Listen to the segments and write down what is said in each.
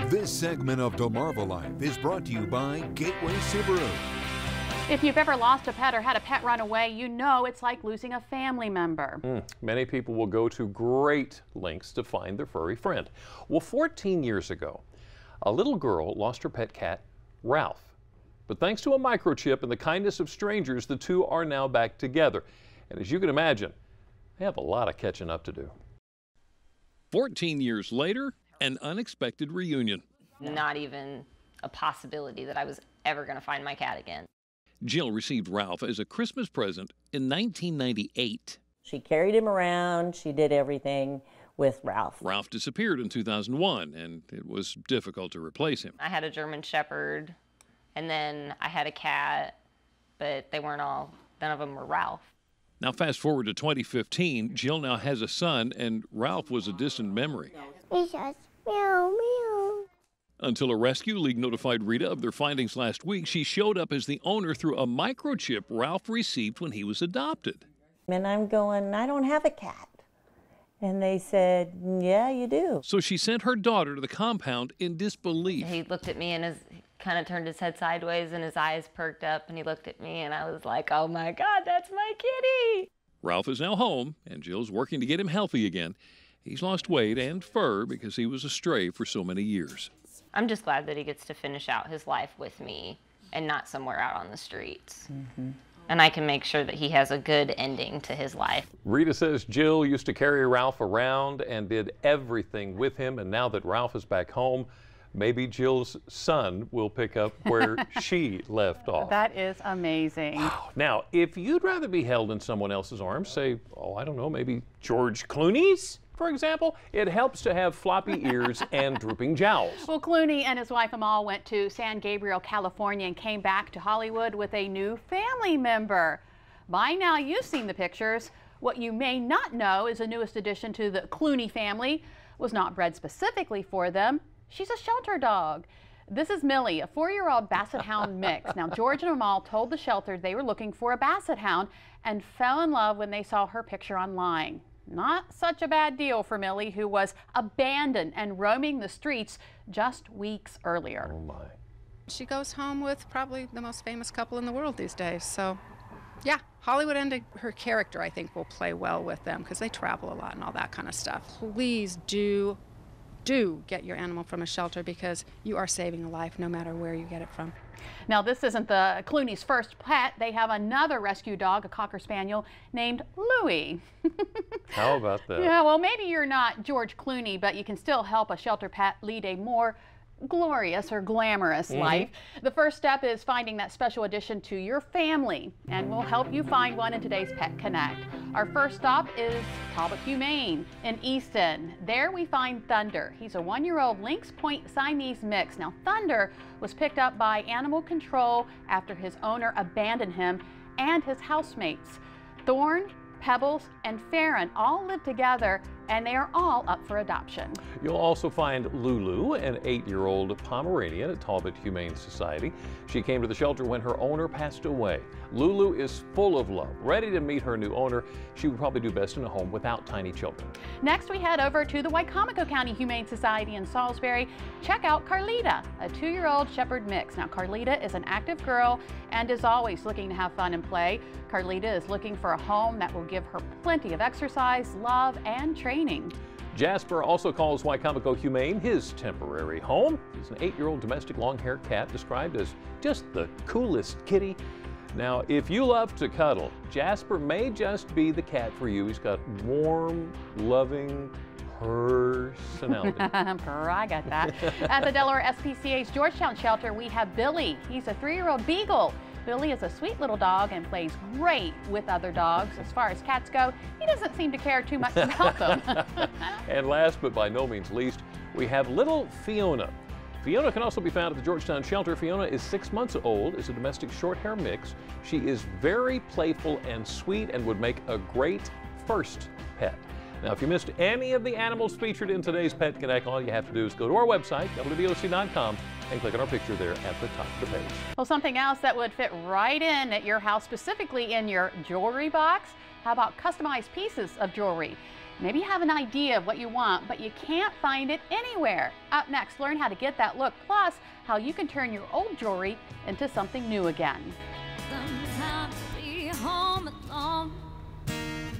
This segment of DeMarva Life is brought to you by Gateway Subaru. If you've ever lost a pet or had a pet run away, you know it's like losing a family member. Many people will go to great lengths to find their furry friend. Well, 14 years ago, a little girl lost her pet cat, Ralph. But thanks to a microchip and the kindness of strangers, the two are now back together. And as you can imagine, they have a lot of catching up to do. 14 years later, an unexpected reunion. Not even a possibility that I was ever going to find my cat again. Jill received Ralph as a Christmas present in 1998. She carried him around. She did everything with Ralph. Ralph disappeared in 2001, and it was difficult to replace him. I had a German Shepherd, and then I had a cat, but none of them were Ralph. Now fast forward to 2015, Jill now has a son, and Ralph was a distant memory. He says, meow, meow. Until a rescue league notified Rita of their findings last week, she showed up as the owner through a microchip Ralph received when he was adopted. And I'm going, I don't have a cat. And they said, yeah, you do. So she sent her daughter to the compound in disbelief. He looked at me and kind of turned his head sideways and his eyes perked up and he looked at me and I was like, oh my God, that's my kitty. Ralph is now home and Jill's working to get him healthy again. He's lost weight and fur because he was a stray for so many years. I'm just glad that he gets to finish out his life with me and not somewhere out on the streets. And I can make sure that he has a good ending to his life. Rita says Jill used to carry Ralph around and did everything with him, and now that Ralph is back home, maybe Jill's son will pick up where she left off. That is amazing. Now, if you'd rather be held in someone else's arms, say, I don't know, maybe George Clooney's, for example, it helps to have floppy ears and drooping jowls. Well, Clooney and his wife Amal went to San Gabriel, California and came back to Hollywood with a new family member. By now, you've seen the pictures. What you may not know is the newest addition to the Clooney family was not bred specifically for them. She's a shelter dog. This is Millie, a 4-year-old Basset Hound mix. Now, George and Amal told the shelter they were looking for a Basset Hound and fell in love when they saw her picture online. Not such a bad deal for Millie, who was abandoned and roaming the streets just weeks earlier. Oh my. She goes home with probably the most famous couple in the world these days. So, yeah, Hollywood and her character, I think, will play well with them because they travel a lot and all that kind of stuff. Please do get your animal from a shelter because you are saving a life no matter where you get it from. Now, this isn't the Clooney's first pet. They have another rescue dog, a Cocker Spaniel, named Louie. How about that? Yeah, well, maybe you're not George Clooney, but you can still help a shelter pet lead a more glorious or glamorous life. The first step is finding that special addition to your family, and we'll help you find one in today's Pet Connect. Our first stop is Talbot Humane in Easton. There we find Thunder. He's a 1-year-old Lynx Point Siamese mix. Now, Thunder was picked up by animal control after his owner abandoned him and his housemates. Thorn, Pebbles, and Farron all live together, and they are all up for adoption. You'll also find Lulu, an 8-year-old Pomeranian at Talbot Humane Society. She came to the shelter when her owner passed away. Lulu is full of love, ready to meet her new owner. She would probably do best in a home without tiny children. Next, we head over to the Wicomico County Humane Society in Salisbury. Check out Carlita, a 2-year-old Shepherd mix. Now, Carlita is an active girl and is always looking to have fun and play. Carlita is looking for a home that will give her plenty of exercise, love, and training. Jasper also calls Wicomico Humane his temporary home. He's an 8-year-old domestic long-haired cat described as just the coolest kitty. Now, if you love to cuddle, Jasper may just be the cat for you. He's got warm, loving personality. I got that. At the Delaware SPCA's Georgetown shelter, we have Billy. He's a 3-year-old beagle. Billy is a sweet little dog and plays great with other dogs. As far as cats go, he doesn't seem to care too much about them. And last but by no means least, we have little Fiona. Fiona can also be found at the Georgetown shelter. Fiona is 6 months old, is a domestic short hair mix. She is very playful and sweet and would make a great first pet. Now, if you missed any of the animals featured in today's Pet Connect, all you have to do is go to our website, WBOC.com, and click on our picture there at the top of the page. Well, something else that would fit right in at your house, specifically in your jewelry box. How about customized pieces of jewelry? Maybe you have an idea of what you want, but you can't find it anywhere. Up next, learn how to get that look, plus how you can turn your old jewelry into something new again.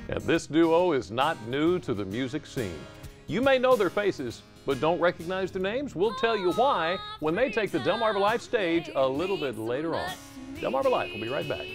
And this duo is not new to the music scene. You may know their faces, but don't recognize their names. We'll tell you why when they take the Delmarva Life stage a little bit later on. Delmarva Life will be right back.